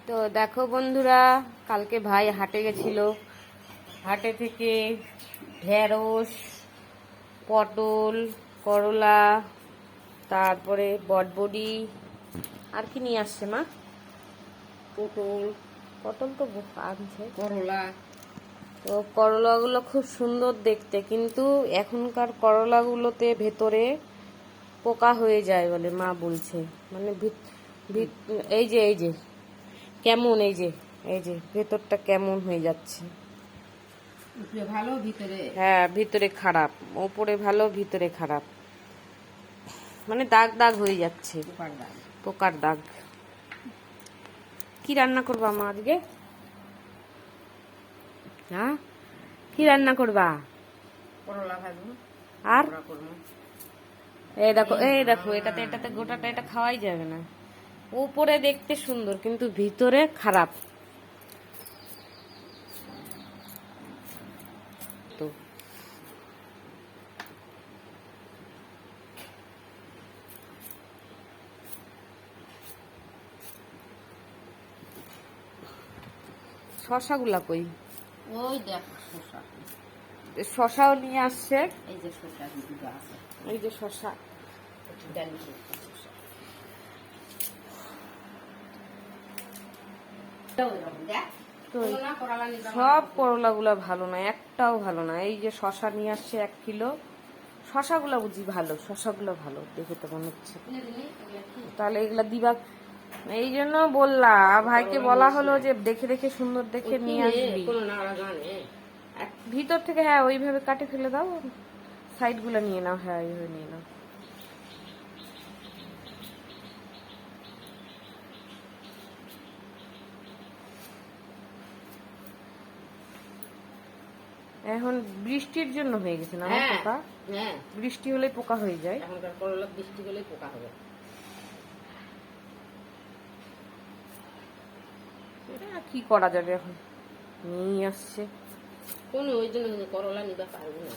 তো দেখো বন্ধুরা, কালকে ভাই হাটে গেছিল। হাটে থেকে ঢেঁড়স, পটল, করলা, তারপরে বটবডি আর কি নিয়ে আসছে মা? পটল, পটল তো আনছে। করলা। তো করলাগুলো খুব সুন্দর দেখতে, কিন্তু এখনকার করলাগুলোতে ভেতরে পোকা হয়ে যায় বলে মা বলছে। মানে এই যে কেমন, এই যে ভেতরটা কেমন হয়ে যাচ্ছে। উপরে ভালো, ভিতরে হ্যাঁ, ভিতরে খারাপ, ওপরে ভালো ভিতরে খারাপ, মানে দাগ দাগ হয়ে যাচ্ছে, পোকার দাগ। পোকার দাগ। কি রান্না করবা মা আজকে? হ্যাঁ, কি রান্না করবা? করলা ভাজবো, আর বড়া করবো। এই দেখো এটাতে গোটাটা এটা খাওয়াই যাবে না। উপরে দেখতে সুন্দর কিন্তু ভিতরে খারাপ। তো শশাগুলা কই? ওই দেখ শসা, শশাও নিয়ে আসছে। এই যে শসা দুটো আছে, এই যে শশা, ডালি শসা। দেখ তো করলা, করলা নিলাম। সব করলাগুলা ভালো না, একটাও ভালো না। এই যে শশা নিয়ে আসছে 1 কিলো। শশাগুলা বুঝি ভালো, শশাগুলো ভালো দেখে তো মনে হচ্ছে। তাহলে এগুলা দিবা, এই জন্য বললাম ভাইকে, বলা হলো যে দেখে দেখে সুন্দর দেখে নিয়ে আসবি। ভিতর থেকে হ্যাঁ ওইভাবে কাটে ফেলে দাও, সাইড গুলো নিয়ে নাও। হ্যাঁ এইভাবে নিয়ে নাও। এখন বৃষ্টির জন্য হয়ে গেছে না আমার পোকা? হ্যাঁ, বৃষ্টি হলে পোকা হয়ে যায়। এখনকার করলা বৃষ্টি হলে পোকা হবে। এটা কি করা যাবে এখন? নিয়ে আসছে। কোন ওই জন্য করলা নিতে পারবো না।